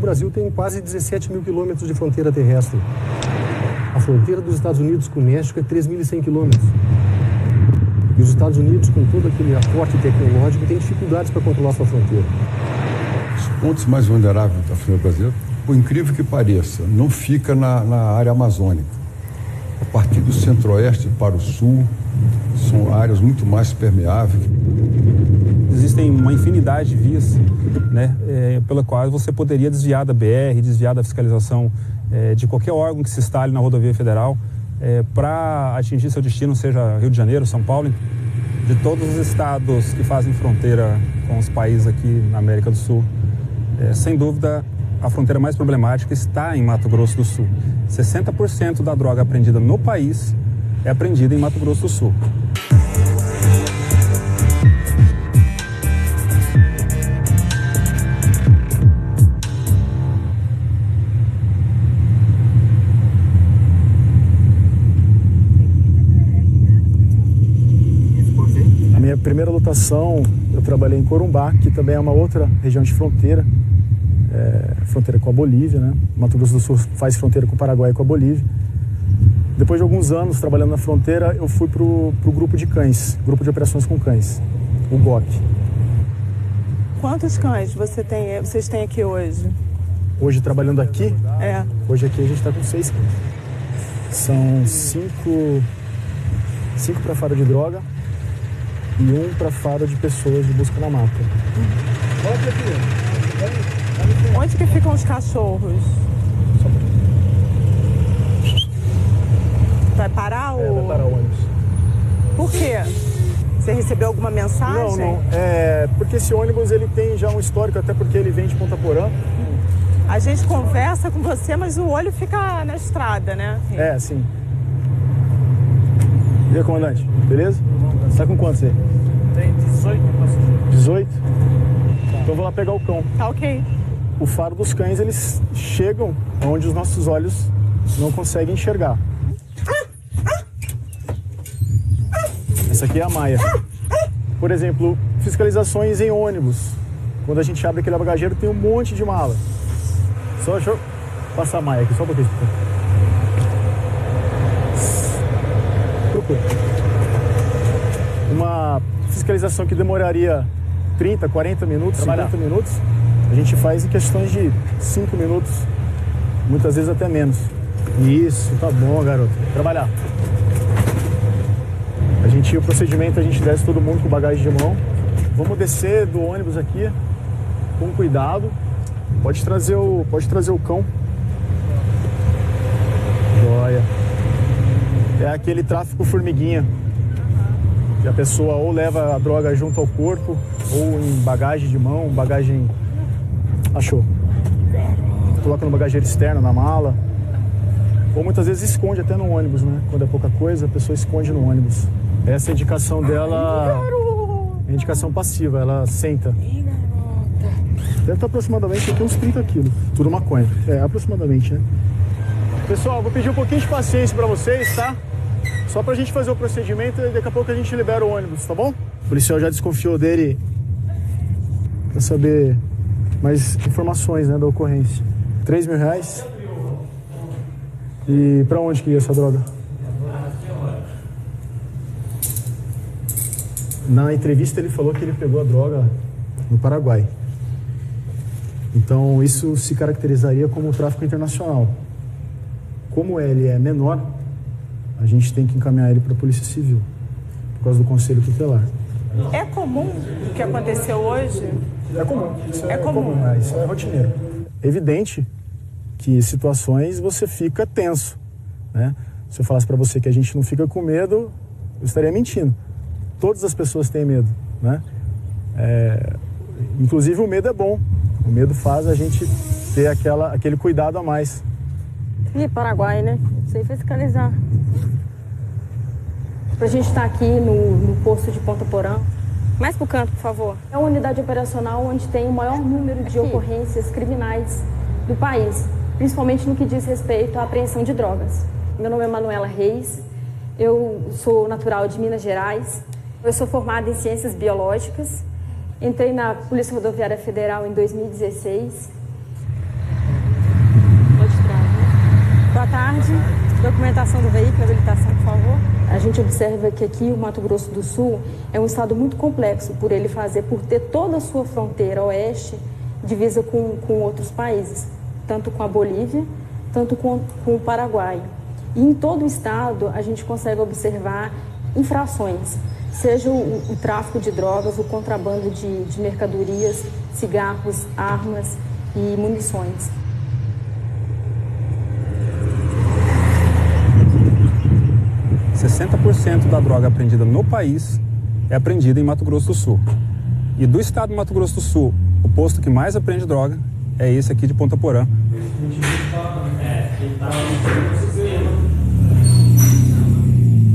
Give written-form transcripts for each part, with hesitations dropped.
Brasil tem quase 17 mil quilômetros de fronteira terrestre. A fronteira dos Estados Unidos com o México é 3.100 quilômetros. E os Estados Unidos, com todo aquele aporte tecnológico, tem dificuldades para controlar sua fronteira. Os pontos mais vulneráveis da fronteira brasileira, por incrível que pareça, não fica na área amazônica. A partir do centro-oeste para o sul, são áreas muito mais permeáveis. Existem uma infinidade de vias, né, pela qual você poderia desviar da BR, desviar da fiscalização de qualquer órgão que se instale na rodovia federal para atingir seu destino, seja Rio de Janeiro, São Paulo, de todos os estados que fazem fronteira com os países aqui na América do Sul. Sem dúvida, a fronteira mais problemática está em Mato Grosso do Sul. 60% da droga apreendida no país é apreendida em Mato Grosso do Sul. A minha primeira lotação, eu trabalhei em Corumbá, que também é uma outra região de fronteira. Fronteira com a Bolívia, né? Mato Grosso do Sul faz fronteira com o Paraguai e com a Bolívia. Depois de alguns anos trabalhando na fronteira, eu fui pro grupo de cães, grupo de operações com cães, o GOP. Quantos cães vocês têm aqui hoje? Hoje trabalhando aqui? Hoje aqui a gente está com 6 cães. São 5 para faro de droga e 1 para faro de pessoas de busca na mata. Onde que ficam os cachorros? Vai parar o... Vai parar o ônibus. Por quê? Você recebeu alguma mensagem? Não. Porque esse ônibus ele tem já um histórico, até porque ele vem de Ponta Porã. A gente conversa com você, mas o olho fica na estrada, né? Sim. E aí, comandante? Beleza? Você tá com quantos aí? Tem 18 passageiros. 18? Então eu vou lá pegar o cão. Tá ok. O faro dos cães, eles chegam onde os nossos olhos não conseguem enxergar. Essa aqui é a Maia. Por exemplo, fiscalizações em ônibus. Quando a gente abre aquele bagageiro, tem um monte de mala. Só deixa eu passar a Maia aqui, só um pouquinho. Procura. Uma fiscalização que demoraria 30, 40 minutos, 50 minutos, a gente faz em questões de 5 minutos, muitas vezes até menos. Isso, tá bom, garoto. Trabalhar. O procedimento, a gente desce todo mundo com bagagem de mão. Vamos descer do ônibus aqui, com cuidado. Pode trazer o cão. Joia. É aquele tráfico formiguinha. Que a pessoa ou leva a droga junto ao corpo, ou em bagagem de mão, bagagem... Achou. Coloca no bagageiro externo, na mala. Ou muitas vezes esconde até no ônibus, né? Quando é pouca coisa, a pessoa esconde no ônibus. Essa indicação dela é indicação passiva, ela senta. Deve estar aproximadamente aqui uns 30 quilos. Tudo maconha. Aproximadamente, né? Pessoal, vou pedir um pouquinho de paciência pra vocês, tá? Só pra gente fazer o procedimento e daqui a pouco a gente libera o ônibus, tá bom? O policial já desconfiou dele pra saber mais informações, né, da ocorrência. R$3.000. E pra onde que ia essa droga? Na entrevista ele falou que ele pegou a droga no Paraguai. Então isso se caracterizaria como tráfico internacional. Como ele é menor, a gente tem que encaminhar ele para a Polícia Civil, por causa do Conselho Tutelar. É comum o que aconteceu hoje? É comum. Isso é comum. Isso é rotineiro. É evidente que situações você fica tenso, né? Se eu falasse para você que a gente não fica com medo, eu estaria mentindo. Todas as pessoas têm medo, né? Inclusive o medo é bom. O medo faz a gente ter aquele cuidado a mais. E Paraguai, né? Sem fiscalizar. Pra gente estar aqui no posto de Ponta Porã. Mais pro canto, por favor. É uma unidade operacional onde tem o maior número de ocorrências criminais do país, principalmente no que diz respeito à apreensão de drogas. Meu nome é Manuela Reis, eu sou natural de Minas Gerais, eu sou formada em Ciências Biológicas, entrei na Polícia Rodoviária Federal em 2016 boa tarde. Documentação do veículo, habilitação, por favor. A gente observa que aqui o Mato Grosso do Sul é um estado muito complexo por ter toda a sua fronteira oeste divisa com outros países, tanto com a Bolívia, tanto com o Paraguai. E em todo o estado a gente consegue observar infrações, seja o tráfico de drogas, o contrabando de mercadorias, cigarros, armas e munições. – 60% da droga apreendida no país é apreendida em Mato Grosso do Sul. E do estado de Mato Grosso do Sul, o posto que mais apreende droga é esse aqui de Ponta Porã.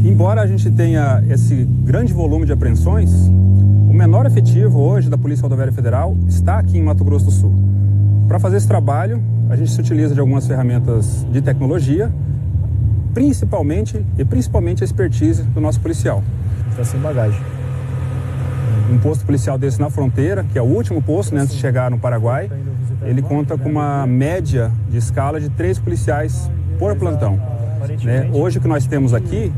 Embora a gente tenha esse grande volume de apreensões, o menor efetivo hoje da Polícia Rodoviária Federal está aqui em Mato Grosso do Sul. Para fazer esse trabalho, a gente se utiliza de algumas ferramentas de tecnologia, principalmente a expertise do nosso policial. Está sem bagagem. Um posto policial desse na fronteira, que é o último posto, né, antes de chegar no Paraguai, ele conta com uma média de escala de 3 policiais por plantão. Né? Hoje o que nós temos aqui,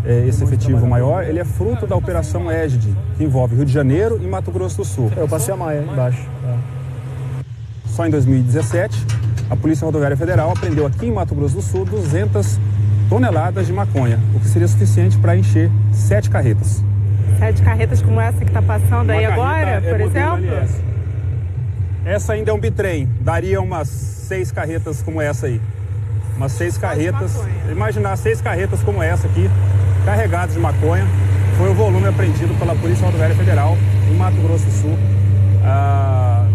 esse efetivo maior, ele é fruto da Operação Égide, que envolve Rio de Janeiro e Mato Grosso do Sul. Eu passei a Maia embaixo. Só em 2017, a Polícia Rodoviária Federal apreendeu aqui em Mato Grosso do Sul 200 toneladas de maconha, o que seria suficiente para encher 7 carretas. 7 carretas como essa que está passando aí agora, por exemplo? Essa ainda é um bitrem, daria umas 6 carretas como essa aí. Umas 6 carretas, imaginar 6 carretas como essa aqui, carregadas de maconha, foi o volume apreendido pela Polícia Rodoviária Federal em Mato Grosso do Sul,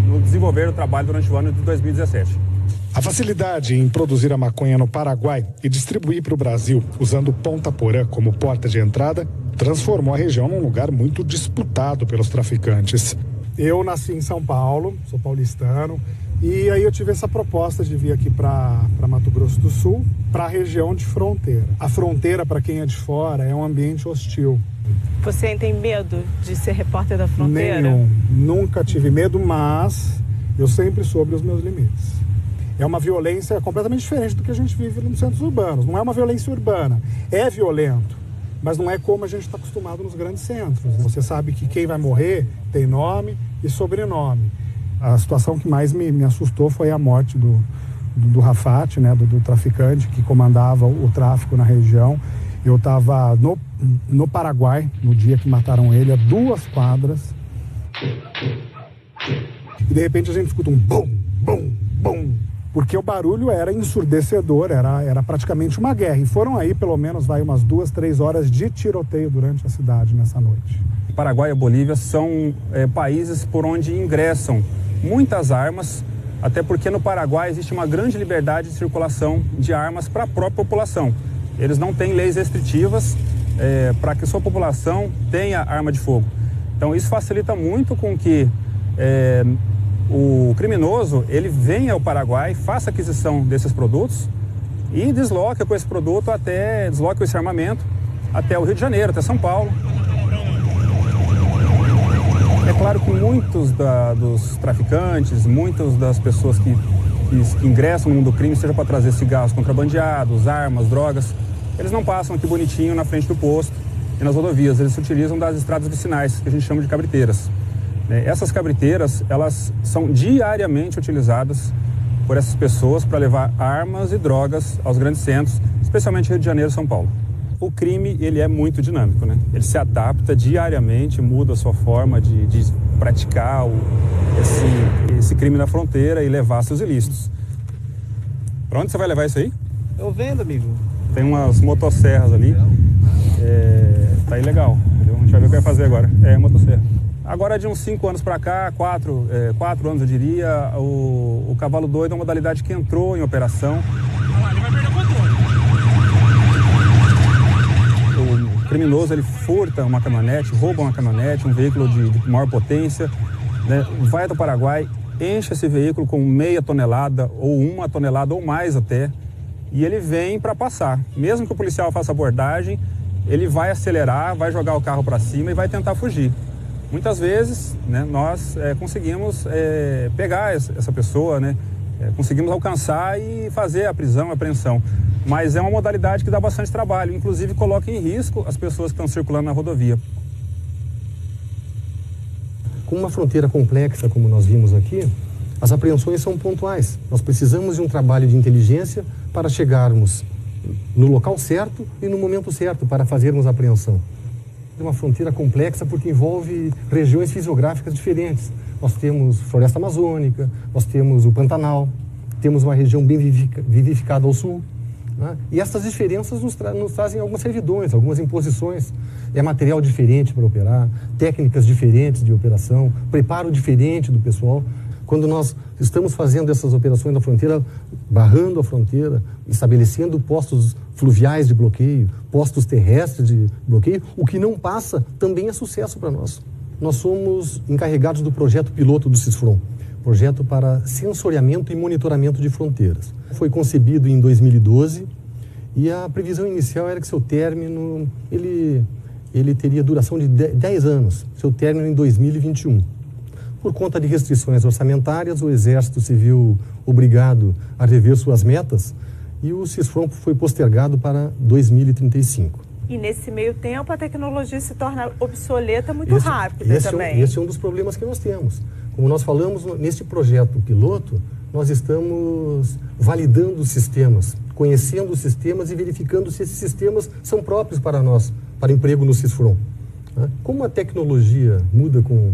no desenvolver do trabalho durante o ano de 2017. A facilidade em produzir a maconha no Paraguai e distribuir para o Brasil, usando Ponta Porã como porta de entrada, transformou a região num lugar muito disputado pelos traficantes. Eu nasci em São Paulo, sou paulistano, e aí eu tive essa proposta de vir aqui para Mato Grosso do Sul, para a região de fronteira. A fronteira, para quem é de fora, é um ambiente hostil. Você tem medo de ser repórter da fronteira? Nenhum. Nunca tive medo, mas eu sempre soube os meus limites. É uma violência completamente diferente do que a gente vive nos centros urbanos. Não é uma violência urbana. É violento, mas não é como a gente está acostumado nos grandes centros. Você sabe que quem vai morrer tem nome e sobrenome. A situação que mais me assustou foi a morte do Rafat, né, do traficante que comandava o tráfico na região. Eu estava no Paraguai, no dia que mataram ele, a 2 quadras. E de repente a gente escuta um bum, bum, bum. Porque o barulho era ensurdecedor, era praticamente uma guerra. E foram aí pelo menos umas 2, 3 horas de tiroteio durante a cidade nessa noite. O Paraguai e a Bolívia são países por onde ingressam muitas armas, até porque no Paraguai existe uma grande liberdade de circulação de armas para a própria população. Eles não têm leis restritivas para que a sua população tenha arma de fogo. Então isso facilita muito com que o criminoso ele venha ao Paraguai, faça aquisição desses produtos e desloque com esse produto desloque esse armamento até o Rio de Janeiro, até São Paulo. É claro que muitos dos traficantes, muitas das pessoas que ingressam no mundo do crime, seja para trazer cigarros contrabandeados, armas, drogas, eles não passam aqui bonitinho na frente do posto e nas rodovias, eles se utilizam das estradas vicinais, que a gente chama de cabriteiras. Essas cabriteiras, elas são diariamente utilizadas por essas pessoas para levar armas e drogas aos grandes centros, especialmente Rio de Janeiro e São Paulo. O crime, ele é muito dinâmico, né? Ele se adapta diariamente, muda a sua forma de praticar esse crime na fronteira e levar seus ilícitos. Para onde você vai levar isso aí? Eu vendo, amigo. Tem umas motosserras ali, tá aí legal, entendeu? A gente vai ver o que vai fazer agora. Motosserra. Agora, de uns 5 anos para cá, 4 anos eu diria, o cavalo doido é uma modalidade que entrou em operação. Ele vai perder o controle. O criminoso, ele furta uma caminhonete, rouba uma caminhonete, um veículo de maior potência, né? Vai até o Paraguai, enche esse veículo com meia tonelada ou 1 tonelada ou mais até, e ele vem para passar. Mesmo que o policial faça abordagem, ele vai acelerar, vai jogar o carro para cima e vai tentar fugir. Muitas vezes, né, nós conseguimos pegar essa pessoa, né, Conseguimos alcançar e fazer a prisão, a apreensão. Mas é uma modalidade que dá bastante trabalho, inclusive coloca em risco as pessoas que estão circulando na rodovia. Com uma fronteira complexa, como nós vimos aqui, as apreensões são pontuais. Nós precisamos de um trabalho de inteligência para chegarmos no local certo e no momento certo para fazermos a apreensão. É uma fronteira complexa porque envolve regiões fisiográficas diferentes. Nós temos floresta amazônica, nós temos o Pantanal, temos uma região bem vivificada ao sul. Né? E essas diferenças nos trazem algumas servidões, algumas imposições. É material diferente para operar, técnicas diferentes de operação, preparo diferente do pessoal. Quando nós estamos fazendo essas operações na fronteira, barrando a fronteira, estabelecendo postos fluviais de bloqueio, postos terrestres de bloqueio, o que não passa também é sucesso para nós. Nós somos encarregados do projeto piloto do CISFRON, projeto para sensoriamento e monitoramento de fronteiras. Foi concebido em 2012 e a previsão inicial era que seu término, ele teria duração de 10 anos, seu término em 2021. Por conta de restrições orçamentárias, o Exército se viu obrigado a rever suas metas e o CISFRON foi postergado para 2035. E nesse meio tempo a tecnologia se torna obsoleta muito rápido também. Esse é um dos problemas que nós temos. Como nós falamos neste projeto piloto, nós estamos validando os sistemas, conhecendo os sistemas e verificando se esses sistemas são próprios para nós, para emprego no CISFRON. Como a tecnologia muda com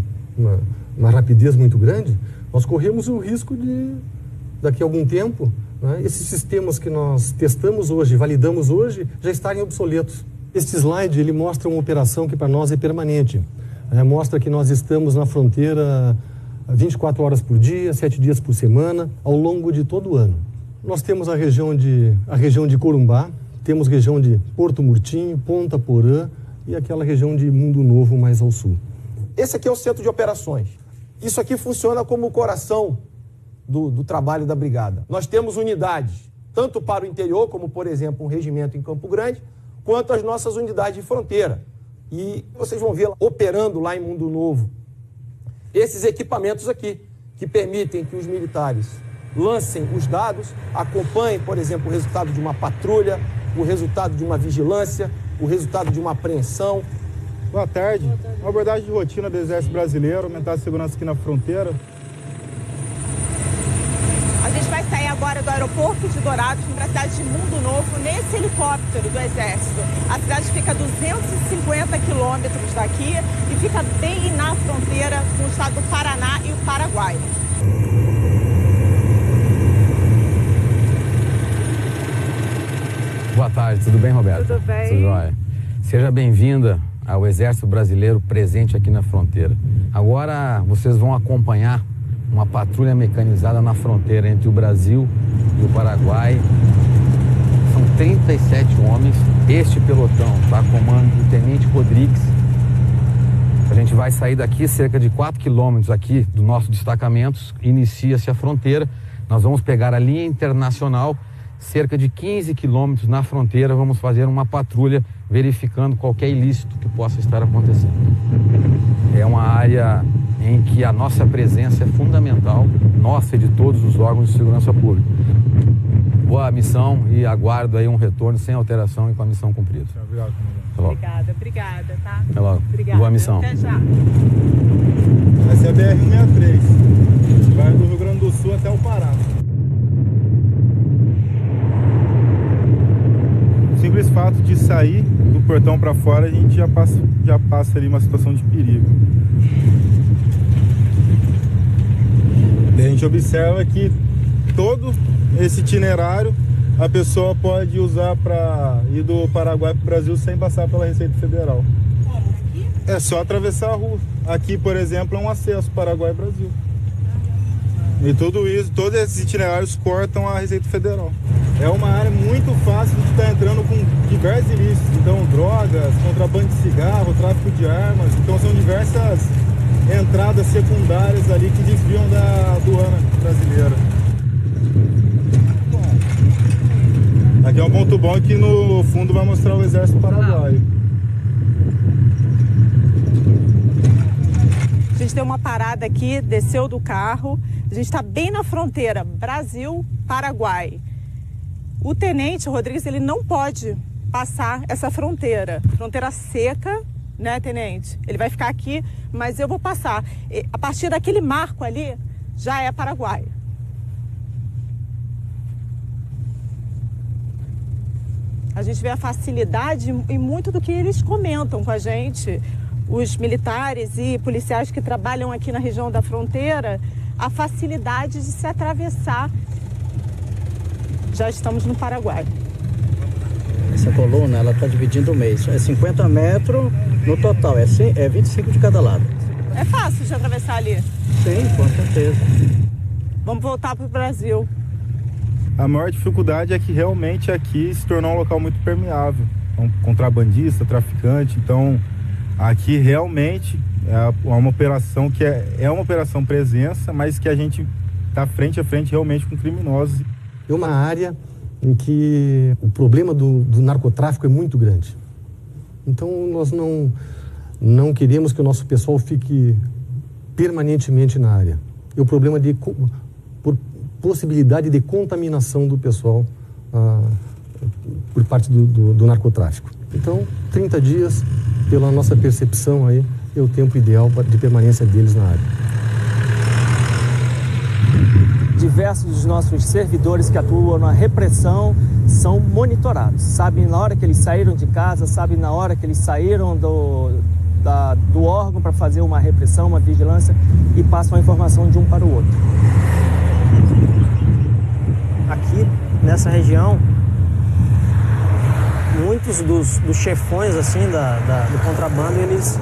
uma rapidez muito grande, nós corremos o risco de, daqui a algum tempo, esses sistemas que nós testamos hoje, validamos hoje, já estarem obsoletos. Este slide ele mostra uma operação que para nós é permanente. Mostra que nós estamos na fronteira 24 horas por dia, 7 dias por semana, ao longo de todo o ano. Nós temos a região de Corumbá, temos região de Porto Murtinho, Ponta Porã e aquela região de Mundo Novo mais ao sul. Esse aqui é o centro de operações. Isso aqui funciona como o coração do trabalho da brigada. Nós temos unidades, tanto para o interior, como por exemplo um regimento em Campo Grande, quanto as nossas unidades de fronteira. E vocês vão ver operando lá em Mundo Novo esses equipamentos aqui, que permitem que os militares lancem os dados, acompanhem, por exemplo, o resultado de uma patrulha, o resultado de uma vigilância, o resultado de uma apreensão. Boa tarde. Uma abordagem de rotina do Exército Brasileiro, aumentar a segurança aqui na fronteira. A gente vai sair agora do aeroporto de Dourados para a cidade de Mundo Novo nesse helicóptero do Exército. A cidade fica a 250 quilômetros daqui e fica bem na fronteira com o estado do Paraná e o Paraguai. Boa tarde, tudo bem, Roberto? Tudo bem. Tudo jóia. Seja bem-vinda ao Exército Brasileiro presente aqui na fronteira. Agora vocês vão acompanhar uma patrulha mecanizada na fronteira entre o Brasil e o Paraguai. São 37 homens. Este pelotão está a comando do Tenente Rodrigues. A gente vai sair daqui cerca de 4 quilômetros aqui do nosso destacamento. Inicia-se a fronteira. Nós vamos pegar a linha internacional. Cerca de 15 quilômetros na fronteira, vamos fazer uma patrulha verificando qualquer ilícito que possa estar acontecendo. É uma área em que a nossa presença é fundamental, nossa e de todos os órgãos de segurança pública. Boa missão e aguardo aí um retorno sem alteração e com a missão cumprida. Obrigado, comandante. Obrigada, tá? Até logo. Obrigada. Boa missão. Até já. Essa é a BR-163, vai do Rio Grande do Sul até o Pará. O simples fato de sair do portão para fora, a gente já passa ali uma situação de perigo. E a gente observa que todo esse itinerário a pessoa pode usar para ir do Paraguai para o Brasil sem passar pela Receita Federal. É só atravessar a rua. Aqui, por exemplo, é um acesso Paraguai-Brasil. E tudo isso, todos esses itinerários cortam a Receita Federal. É uma área muito fácil de estar entrando com diversos ilícitos. Então, drogas, contrabando de cigarro, tráfico de armas. Então, são diversas entradas secundárias ali que desviam da aduana brasileira. Aqui é um ponto bom que no fundo vai mostrar o Exército Paraguaio. A gente deu uma parada aqui, desceu do carro. A gente está bem na fronteira Brasil-Paraguai. O tenente Rodrigues, ele não pode passar essa fronteira seca, né, tenente? Ele vai ficar aqui, mas eu vou passar. A partir daquele marco ali, já é Paraguai. A gente vê a facilidade e muito do que eles comentam com a gente, os militares e policiais que trabalham aqui na região da fronteira, a facilidade de se atravessar. Já estamos no Paraguai. Essa coluna, ela está dividindo o meio. É 50 metros no total, é 25 de cada lado. É fácil de atravessar ali? Sim, com certeza. Vamos voltar para o Brasil. A maior dificuldade é que realmente aqui se tornou um local muito permeável. Então, contrabandista, traficante, então aqui realmente é uma operação que é uma operação presença, mas que a gente está frente a frente realmente com criminosos. É uma área em que o problema do narcotráfico é muito grande. Então nós não queremos que o nosso pessoal fique permanentemente na área. É o problema por possibilidade de contaminação do pessoal por parte do narcotráfico. Então, 30 dias, pela nossa percepção aí, é o tempo ideal de permanência deles na área. Diversos dos nossos servidores que atuam na repressão são monitorados. Sabem na hora que eles saíram de casa, sabem na hora que eles saíram do órgão para fazer uma repressão, uma vigilância, e passam a informação de um para o outro. Aqui, nessa região, muitos dos chefões assim, do contrabando, eles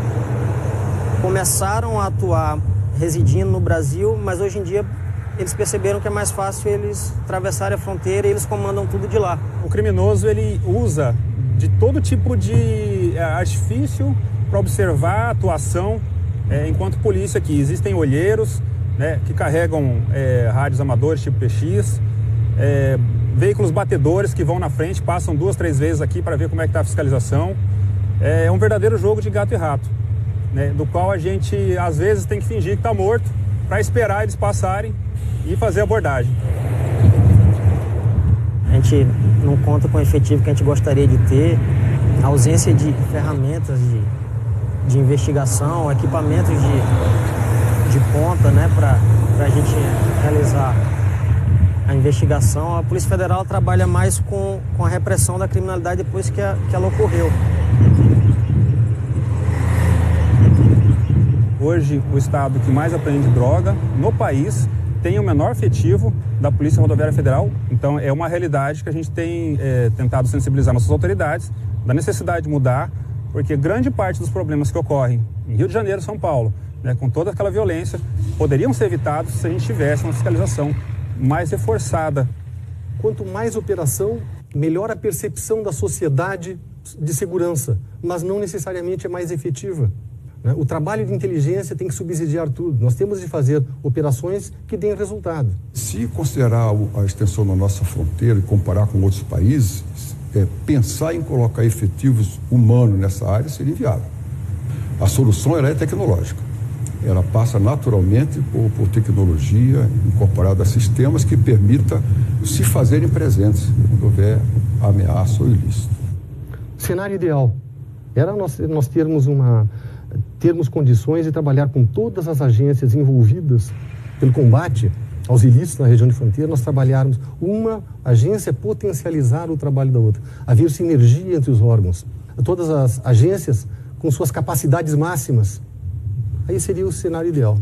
começaram a atuar residindo no Brasil, mas hoje em dia eles perceberam que é mais fácil eles atravessarem a fronteira e eles comandam tudo de lá. O criminoso, ele usa de todo tipo de artifício para observar a atuação enquanto polícia aqui. Existem olheiros, né, que carregam rádios amadores tipo PX, veículos batedores que vão na frente, passam 2, 3 vezes aqui para ver como é que está a fiscalização. É um verdadeiro jogo de gato e rato, né, do qual a gente às vezes tem que fingir que está morto para esperar eles passarem e fazer a abordagem. A gente não conta com o efetivo que a gente gostaria de ter, a ausência de ferramentas de investigação, equipamentos de ponta, né, para a gente realizar a investigação. A Polícia Federal trabalha mais com a repressão da criminalidade depois que ela ocorreu. Hoje, o estado que mais apreende droga no país tem o menor efetivo da Polícia Rodoviária Federal. Então, é uma realidade que a gente tem tentado sensibilizar nossas autoridades da necessidade de mudar, porque grande parte dos problemas que ocorrem em Rio de Janeiro e São Paulo, né, com toda aquela violência, poderiam ser evitados se a gente tivesse uma fiscalização mais reforçada. Quanto mais operação, melhor a percepção da sociedade de segurança, mas não necessariamente é mais efetiva. O trabalho de inteligência tem que subsidiar tudo. Nós temos de fazer operações que deem resultado. Se considerar a extensão da nossa fronteira e comparar com outros países, pensar em colocar efetivos humanos nessa área seria inviável. A solução é tecnológica. Ela passa naturalmente por tecnologia incorporada a sistemas que permita se fazerem presentes quando houver ameaça ou ilícito. Cenário ideal era nós termos condições de trabalhar com todas as agências envolvidas pelo combate aos ilícitos na região de fronteira, nós trabalharmos uma agência potencializar o trabalho da outra, haver sinergia entre os órgãos, todas as agências com suas capacidades máximas. Aí seria o cenário ideal.